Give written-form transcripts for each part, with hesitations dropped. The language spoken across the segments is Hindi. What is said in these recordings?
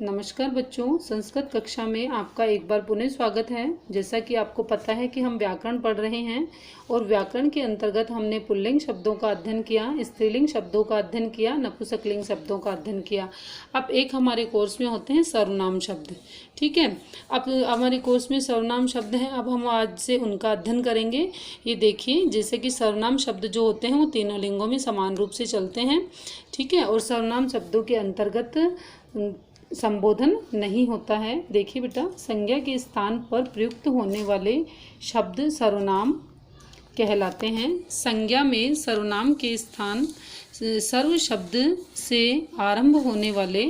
नमस्कार बच्चों, संस्कृत कक्षा में आपका एक बार पुनः स्वागत है। जैसा कि आपको पता है कि हम व्याकरण पढ़ रहे हैं और व्याकरण के अंतर्गत हमने पुल्लिंग शब्दों का अध्ययन किया, स्त्रीलिंग शब्दों का अध्ययन किया, नपुंसकलिंग शब्दों का अध्ययन किया। अब एक हमारे कोर्स में होते हैं सर्वनाम शब्द। ठीक है, अब हमारे कोर्स में सर्वनाम शब्द हैं। अब हम आज से उनका अध्ययन करेंगे। ये देखिए, जैसे कि सर्वनाम शब्द जो होते हैं वो तीनों लिंगों में समान रूप से चलते हैं। ठीक है, और सर्वनाम शब्दों के अंतर्गत संबोधन नहीं होता है। देखिए बेटा, संज्ञा के स्थान पर प्रयुक्त होने वाले शब्द सर्वनाम कहलाते हैं। संज्ञा में सर्वनाम के स्थान सर्व शब्द से आरंभ होने वाले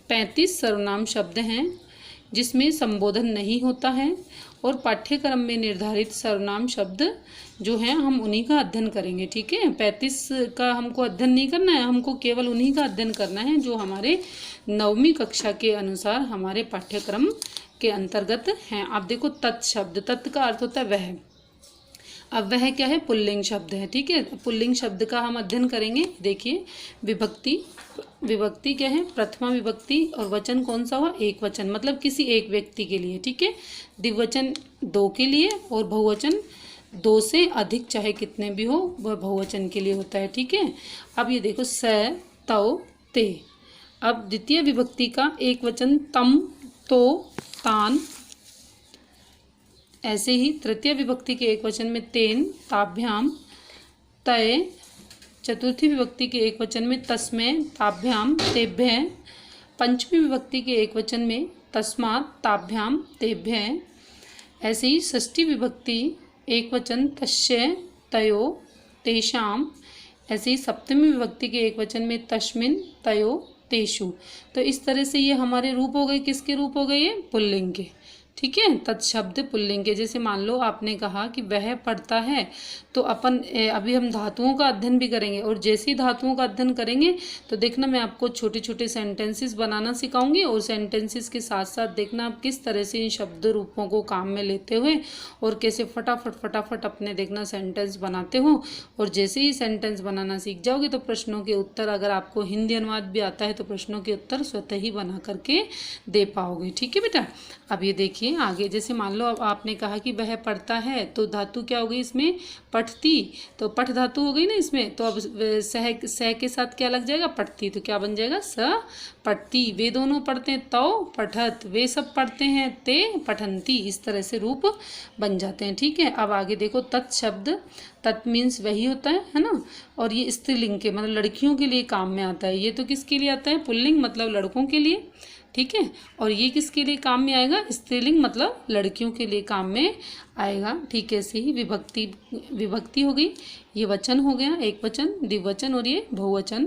35 सर्वनाम शब्द हैं जिसमें संबोधन नहीं होता है। और पाठ्यक्रम में निर्धारित सर्वनाम शब्द जो हैं हम उन्हीं का अध्ययन करेंगे। ठीक है, 35 का हमको अध्ययन नहीं करना है, हमको केवल उन्हीं का अध्ययन करना है जो हमारे 9वीं कक्षा के अनुसार हमारे पाठ्यक्रम के अंतर्गत हैं। आप देखो, तत् शब्द, तत् का अर्थ होता है वह। अब वह क्या है? पुल्लिंग शब्द है। ठीक है, पुल्लिंग शब्द का हम अध्ययन करेंगे। देखिए, विभक्ति, विभक्ति क्या है? प्रथमा विभक्ति। और वचन कौन सा हुआ? एक वचन, मतलब किसी एक व्यक्ति के लिए। ठीक है, द्विवचन दो के लिए और बहुवचन दो से अधिक चाहे कितने भी हो वह बहुवचन के लिए होता है। ठीक है, अब ये देखो, स, तौ, ते। अब द्वितीय विभक्ति का एक वचन तम, तो, तान। ऐसे ही तृतीय विभक्ति के एक वचन में तेन, ताभ्याम, तय। चतुर्थी विभक्ति के एक वचन में तस्मै, ताभ्याम, तेभ्य। पंचमी विभक्ति के एक वचन में तस्मात्, ताभ्याम, तेभ्य। ऐसे ही षष्ठी विभक्ति एक वचन तस्य, तयो, तेषाम। ऐसे ही सप्तमी विभक्ति के एक वचन में तस्मिन्, तयो, तेषु। तो इस तरह से ये हमारे रूप हो गए। किसके रूप हो गए? ये पुल्लिंग के। ठीक है, तत्शब्द पुल्लिंग के। जैसे मान लो आपने कहा कि वह पढ़ता है, तो अपन अभी हम धातुओं का अध्ययन भी करेंगे। और जैसे ही धातुओं का अध्ययन करेंगे तो देखना, मैं आपको छोटे छोटे सेंटेंसेस बनाना सिखाऊंगी। और सेंटेंसेस के साथ साथ देखना आप किस तरह से इन शब्द रूपों को काम में लेते हुए और कैसे फटाफट अपने देखना सेंटेंस बनाते हो। और जैसे ही सेंटेंस बनाना सीख जाओगे तो प्रश्नों के उत्तर, अगर आपको हिंदी अनुवाद भी आता है तो प्रश्नों के उत्तर स्वतः ही बना करके दे पाओगे। ठीक है बेटा, अब ये देखिए आगे। जैसे मान लो अब आपने कहा कि वह पढ़ता है, तो धातु क्या हो गई इसमें? पठती। तो पठ धातु हो गई ना इसमें। तो अब सह के साथ क्या लग जाएगा? पठती। तो क्या बन जाएगा? स पठती। वे दोनों पढ़ते हैं, तौ पठत। वे सब पढ़ते हैं, ते पठंती। इस तरह से रूप बन जाते हैं। ठीक है, अब आगे देखो, तत् शब्द। तत् मीन्स वही होता है ना। और ये स्त्रीलिंग के, मतलब लड़कियों के लिए काम में आता है। ये तो किसके लिए आता है? पुल्लिंग, मतलब लड़कों के लिए। ठीक है, और ये किसके लिए काम में आएगा? स्त्रीलिंग, मतलब लड़कियों के लिए काम में आएगा। ठीक है, ऐसे ही विभक्ति, विभक्ति हो गई। ये वचन हो गया, एक वचन, द्विवचन और ये बहुवचन।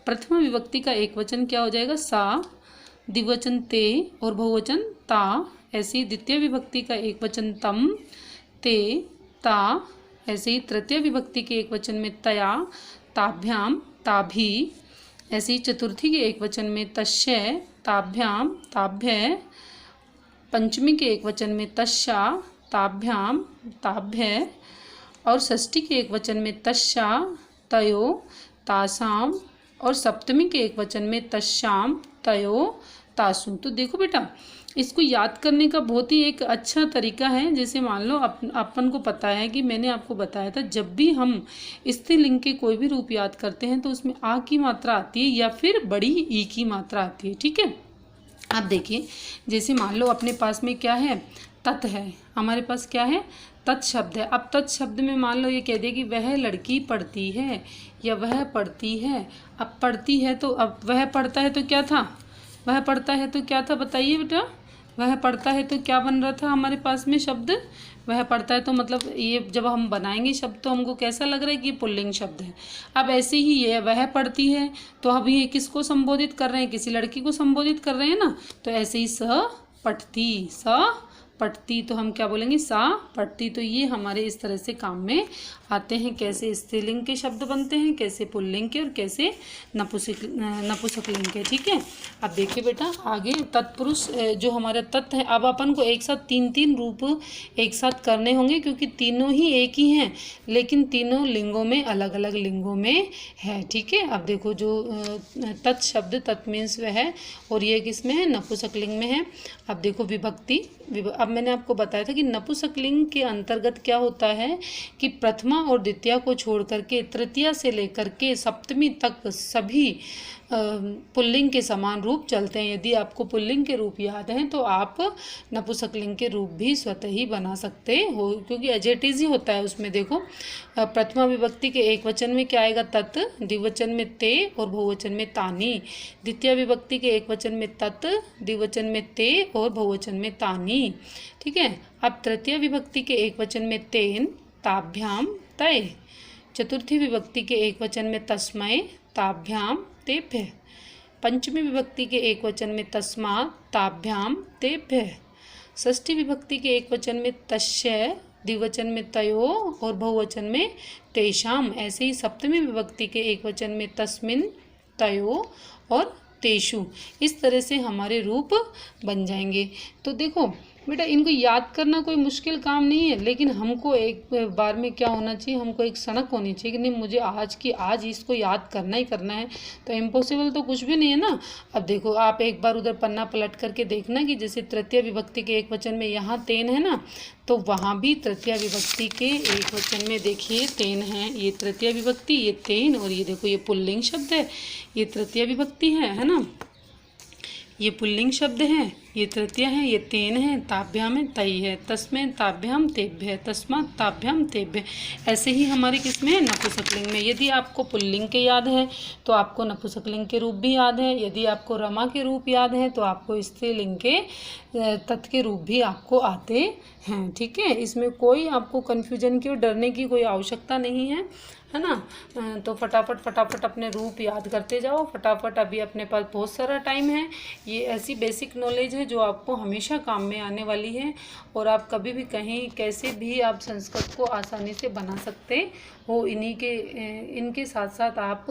प्रथमा विभक्ति का एक वचन क्या हो जाएगा? सा, द्विवचन ते और बहुवचन ता। ऐसे ही द्वितीय विभक्ति का एक वचन तम, ते, ता। ऐसे ही तृतीय विभक्ति के एक वचन में तया, ताभ्याम, ताभी। ऐसे ही चतुर्थी के एक वचन में तस्य, ताभ्याम, ताभ्य। पंचमी के एक वचन में तस्या, ताभ्याम, ताभ्य। और षष्ठी के एक वचन में तस्या, तयो, तासाम। और सप्तमी के एक वचन में तस्याम, तयो, तासु। तो देखो बेटा, इसको याद करने का बहुत ही एक अच्छा तरीका है। जैसे मान लो अपन को पता है कि मैंने आपको बताया था, जब भी हम स्त्रीलिंग के कोई भी रूप याद करते हैं तो उसमें आ की मात्रा आती है या फिर बड़ी ई की मात्रा आती है। ठीक है, अब देखिए, जैसे मान लो अपने पास में क्या है? तत् है। हमारे पास क्या है? तत् शब्द है। अब तत् शब्द में मान लो ये कह दे कि वह लड़की पढ़ती है या वह पढ़ती है। अब पढ़ती है तो अब वह पढ़ता है तो क्या था? वह पढ़ता है तो क्या था? बताइए बेटा, वह पढ़ता है तो क्या बन रहा था हमारे पास में शब्द? वह पढ़ता है तो मतलब ये जब हम बनाएंगे शब्द तो हमको कैसा लग रहा है कि ये पुल्लिंग शब्द है। अब ऐसे ही ये वह पढ़ती है, तो अब ये किसको संबोधित कर रहे हैं? किसी लड़की को संबोधित कर रहे हैं ना। तो ऐसे ही स पठती, स पठती तो हम क्या बोलेंगे सा पठती। तो ये हमारे इस तरह से काम में आते हैं, कैसे स्त्रीलिंग के शब्द बनते हैं, कैसे पुल्लिंग के और कैसे नपुंसकलिंग के। ठीक है, अब देखिए बेटा आगे तत्पुरुष जो हमारा तत् है, अब अपन को एक साथ तीन तीन रूप एक साथ करने होंगे क्योंकि तीनों ही एक ही हैं लेकिन तीनों लिंगों में अलग अलग लिंगों में है। ठीक है, अब देखो जो तत् शब्द तत् मीन्स वह है और ये किस में है, नपुंसकलिंग में है। अब देखो विभक्ति, अब मैंने आपको बताया था कि नपुंसकलिंग के अंतर्गत क्या होता है कि प्रथमा और द्वितीया को छोड़ करके तृतीया से लेकर के सप्तमी तक सभी पुल्लिंग के समान रूप चलते हैं। यदि आपको पुल्लिंग के रूप याद हैं तो आप नपुंसकलिंग के रूप भी स्वतः ही बना सकते हो क्योंकि एज इट इज ही होता है उसमें। देखो प्रथमा विभक्ति के एक वचन में क्या आएगा, तत्, द्विवचन में ते और बहुवचन में तानी। द्वितीय विभक्ति के एक वचन में तत्, द्विवचन में ते और बहुवचन में तानी। ठीक है, अब तृतीय विभक्ति के एक वचन में तेन, ताभ्याम, तय। चतुर्थी विभक्ति के एक वचन में तस्मै, ताभ्याम, तेभ्य। पंचमी विभक्ति के एक वचन में तस्मात्, ताभ्याम, तेभ्य। षष्ठी विभक्ति के एक वचन में तस्य, द्विवचन में तयो और बहुवचन में तेषाम। ऐसे ही सप्तमी विभक्ति के एक वचन में तस्मिन्, तयो और तेषु। इस तरह से हमारे रूप बन जाएंगे। तो देखो बेटा इनको याद करना कोई मुश्किल काम नहीं है लेकिन हमको एक बार में क्या होना चाहिए, हमको एक सनक होनी चाहिए कि नहीं मुझे आज इसको याद करना ही करना है। तो इम्पॉसिबल तो कुछ भी नहीं है ना। अब देखो आप एक बार उधर पन्ना पलट करके देखना कि जैसे तृतीय विभक्ति के एक वचन में यहाँ तेन है ना, तो वहाँ भी तृतीय विभक्ति के एक वचन में देखिए तेन है। ये तृतीय विभक्ति, ये तेन, और ये देखो ये पुल्लिंग शब्द है, ये तृतीय विभक्ति है ना, ये पुल्लिंग शब्द है, ये तृतीय है, ये तेन है, ताभ्याम है, तई है, तस्मै ताभ्याम तेभ्य, तस्मात् ताभ्याम तेभ्य। ऐसे ही हमारे किसमें है, नपुंसकलिंग में। यदि आपको पुल्लिंग के याद है तो आपको नपुंसकलिंग के रूप भी याद है। यदि आपको रमा के रूप याद है तो आपको स्त्रीलिंग के तत् के रूप भी आपको आते हैं। ठीक है, इसमें कोई आपको कन्फ्यूजन की और डरने की कोई आवश्यकता नहीं है ना। तो फटाफट अपने रूप याद करते जाओ फटाफट। अभी अपने पास बहुत सारा टाइम है। ये ऐसी बेसिक नॉलेज है जो आपको हमेशा काम में आने वाली है और आप कभी भी कहीं कैसे भी आप संस्कृत को आसानी से बना सकते हो। इनके साथ साथ आप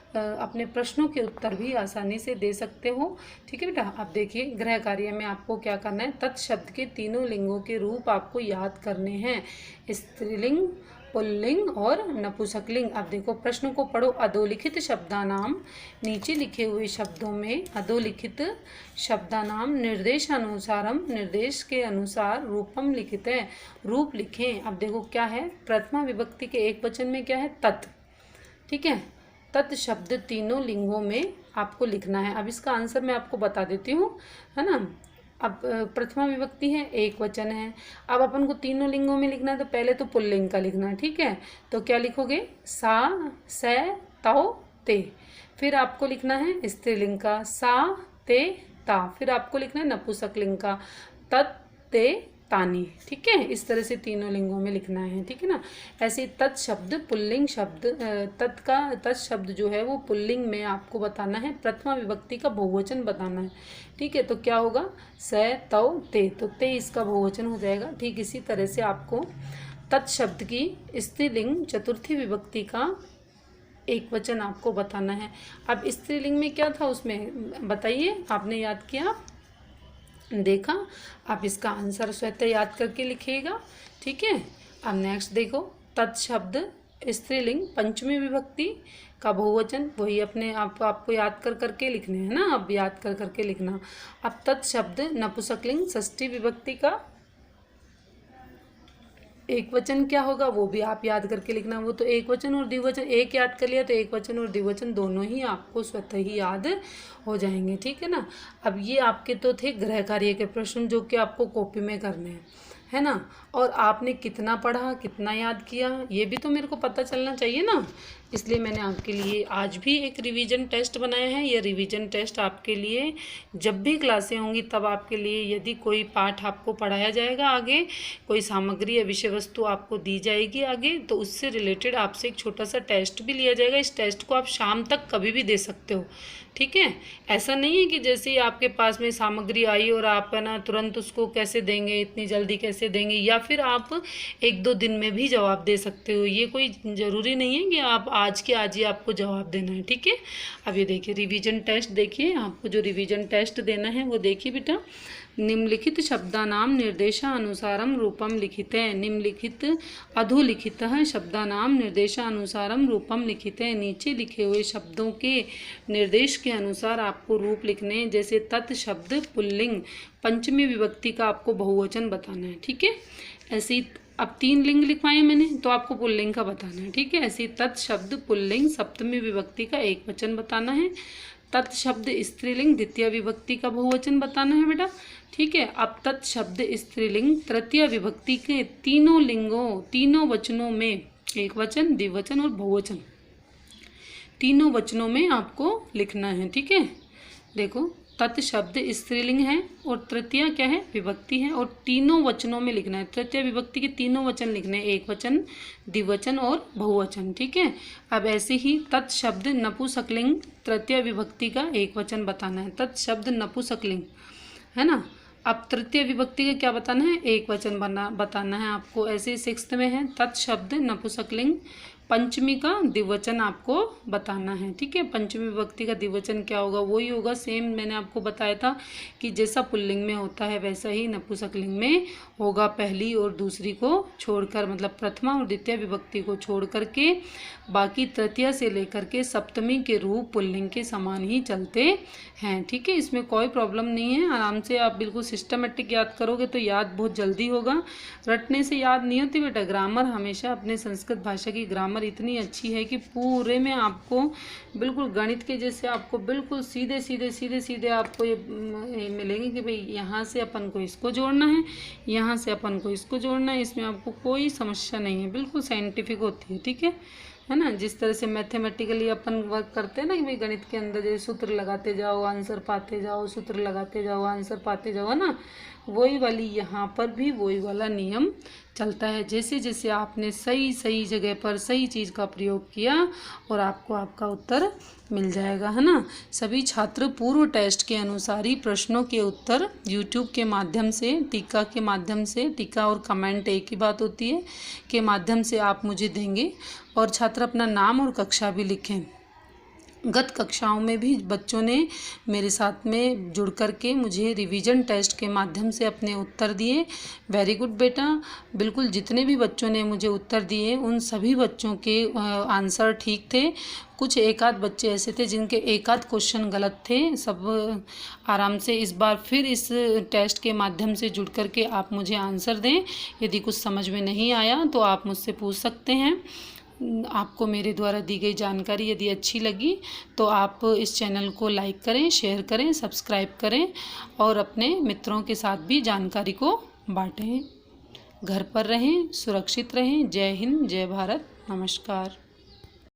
अपने प्रश्नों के उत्तर भी आसानी से दे सकते हो। ठीक है बेटा, अब देखिए गृह कार्य में आपको क्या करना है, तत् शब्द के तीनों लिंगों के रूप आपको याद करने हैं, स्त्रीलिंग, पुल्लिंग और नपुंसकलिंग। अब देखो प्रश्न को पढ़ो। अधोलिखित शब्दानाम, नीचे लिखे हुए शब्दों में अधोलिखित शब्दानाम निर्देशानुसारम, निर्देश के अनुसार रूपम लिखित है, रूप लिखें। अब देखो क्या है, प्रथमा विभक्ति के एक वचन में क्या है, तत्। ठीक है, तत् शब्द तीनों लिंगों में आपको लिखना है। अब इसका आंसर मैं आपको बता देती हूँ, है ना। अब प्रथमा विभक्ति है, एक वचन है। अब अपन को तीनों लिंगों में लिखना है तो पहले तो पुल्लिंग का लिखना है। ठीक है, तो क्या लिखोगे, सा, से, तौ, ते। फिर आपको लिखना है स्त्रीलिंग का, सा, ते, ता। फिर आपको लिखना है नपुंसकलिंग का, तत्, ते, तानी। ठीक है, इस तरह से तीनों लिंगों में लिखना है। ठीक है ना। ऐसे तत् शब्द पुल्लिंग शब्द, तत् शब्द जो है वो पुल्लिंग में आपको बताना है, प्रथमा विभक्ति का बहुवचन बताना है। ठीक है, तो क्या होगा, से, तौ, ते। तो ते इसका बहुवचन हो जाएगा। ठीक इसी तरह से आपको तत् शब्द की स्त्रीलिंग चतुर्थी विभक्ति का एक वचन आपको बताना है। अब स्त्रीलिंग में क्या था उसमें बताइए, आपने याद किया, देखा। आप इसका आंसर स्वतः याद करके लिखिएगा। ठीक है, अब नेक्स्ट देखो, तत् शब्द स्त्रीलिंग पंचमी विभक्ति का बहुवचन, वही अपने आपको याद करके लिखने हैं ना। अब याद करके लिखना। अब तत् शब्द नपुंसकलिंग षष्ठी विभक्ति का एक वचन क्या होगा वो भी आप याद करके लिखना। वो तो एक वचन और द्विवचन, एक याद कर लिया तो एक वचन और द्विवचन दोनों ही आपको स्वतः ही याद हो जाएंगे। ठीक है ना। अब ये आपके तो थे गृह कार्य के प्रश्न जो कि आपको कॉपी में करने हैं, है ना। और आपने कितना पढ़ा, कितना याद किया, ये भी तो मेरे को पता चलना चाहिए ना। इसलिए मैंने आपके लिए आज भी एक रिवीजन टेस्ट बनाया है। ये रिवीजन टेस्ट आपके लिए जब भी क्लासें होंगी तब आपके लिए, यदि कोई पाठ आपको पढ़ाया जाएगा आगे, कोई सामग्री या विषय वस्तु आपको दी जाएगी आगे, तो उससे रिलेटेड आपसे एक छोटा सा टेस्ट भी लिया जाएगा। इस टेस्ट को आप शाम तक कभी भी दे सकते हो। ठीक है। ऐसा नहीं है कि जैसे ही आपके पास में सामग्री आई और आप है ना तुरंत उसको कैसे देंगे, इतनी जल्दी कैसे देंगे, या फिर आप 1-2 दिन में भी जवाब दे सकते हो। ये कोई ज़रूरी नहीं है कि आप आज के आज ही आपको जवाब देना है, ठीक है। अब ये देखिए रिवीजन टेस्ट, देखिए आपको जो रिवीजन टेस्ट देना है वो देखिए बेटा। निम्नलिखित शब्दानाम निर्देशानुसारम रूपम लिखिते, निम्नलिखित अधोलिखितः शब्दानाम निर्देशानुसारम रूपम लिखिते। नीचे लिखे हुए शब्दों के निर्देश के अनुसार आपको रूप लिखने, जैसे तत् शब्द पुल्लिंग, पंचमी विभक्ति का आपको बहुवचन बताना है, ठीक है। ऐसे ही अब 3 लिंग लिखवाए मैंने, तो आपको पुल्लिंग का बताना है, ठीक है। ऐसे ही तत् शब्द पुल्लिंग सप्तमी विभक्ति का एक वचन बताना है। तत् शब्द स्त्रीलिंग द्वितीय विभक्ति का बहुवचन बताना है बेटा, ठीक है। अब तत् शब्द स्त्रीलिंग तृतीय विभक्ति के तीनों लिंगों, तीनों वचनों में, एक वचन, द्विवचन और बहुवचन, तीनों वचनों में आपको लिखना है, ठीक है। देखो तत् शब्द स्त्रीलिंग है और तृतीय क्या है, विभक्ति है, और तीनों वचनों में लिखना है। तृतीय विभक्ति के तीनों वचन लिखने हैं, एक वचन, द्विवचन और बहुवचन, ठीक है। अब ऐसे ही तत् शब्द नपुंसकलिंग तृतीय विभक्ति का एक वचन बताना है। तत् शब्द नपुंसकलिंग है ना। अब तृतीय विभक्ति का क्या बताना है, एक वचन बताना है आपको। ऐसे 6th में है तत् शब्द नपुंसकलिंग पंचमी का द्विवचन आपको बताना है, ठीक है। पंचमी विभक्ति का द्विवचन क्या होगा, वही होगा सेम मैंने आपको बताया था कि जैसा पुल्लिंग में होता है वैसा ही नपुंसकलिंग में होगा। पहली और दूसरी को छोड़कर, मतलब प्रथमा और द्वितीय विभक्ति को छोड़ करके बाकी तृतीय से लेकर के सप्तमी के रूप पुल्लिंग के समान ही चलते हैं, ठीक है। इसमें कोई प्रॉब्लम नहीं है, आराम से आप बिल्कुल सिस्टमेटिक याद करोगे तो याद बहुत जल्दी होगा। रटने से याद नहीं होती बेटा। ग्रामर हमेशा, अपने संस्कृत भाषा की ग्रामर इतनी अच्छी है कि पूरे में आपको बिल्कुल गणित के जैसे आपको बिल्कुल सीधे सीधे सीधे सीधे आपको ये मिलेंगे कि भाई यहाँ से अपन को इसको जोड़ना है, यहाँ से अपन को इसको जोड़ना है। इसमें आपको कोई समस्या नहीं है, बिल्कुल साइंटिफिक होती है, ठीक है ना। जिस तरह से मैथमेटिकली अपन वर्क करते हैं ना कि भाई गणित के अंदर जैसे सूत्र लगाते जाओ आंसर पाते जाओ, सूत्र लगाते जाओ आंसर पाते जाओ, है ना, वही वाली यहाँ पर भी वही वाला नियम चलता है। जैसे जैसे आपने सही सही जगह पर सही चीज़ का प्रयोग किया और आपको आपका उत्तर मिल जाएगा, है ना। सभी छात्र पूर्व टेस्ट के अनुसार ही प्रश्नों के उत्तर यूट्यूब के माध्यम से, टीका के माध्यम से, टीका और कमेंट एक ही बात होती है, के माध्यम से आप मुझे देंगे। और छात्र अपना नाम और कक्षा भी लिखें। गत कक्षाओं में भी बच्चों ने मेरे साथ में जुड़ कर के मुझे रिवीजन टेस्ट के माध्यम से अपने उत्तर दिए। वेरी गुड बेटा। बिल्कुल जितने भी बच्चों ने मुझे उत्तर दिए उन सभी बच्चों के आंसर ठीक थे। कुछ एक आध बच्चे ऐसे थे जिनके एक आध क्वेश्चन गलत थे। सब आराम से इस बार फिर इस टेस्ट के माध्यम से जुड़ कर के आप मुझे आंसर दें। यदि कुछ समझ में नहीं आया तो आप मुझसे पूछ सकते हैं। आपको मेरे द्वारा दी गई जानकारी यदि अच्छी लगी तो आप इस चैनल को लाइक करें, शेयर करें, सब्सक्राइब करें और अपने मित्रों के साथ भी जानकारी को बांटें। घर पर रहें, सुरक्षित रहें। जय हिंद, जय भारत, नमस्कार।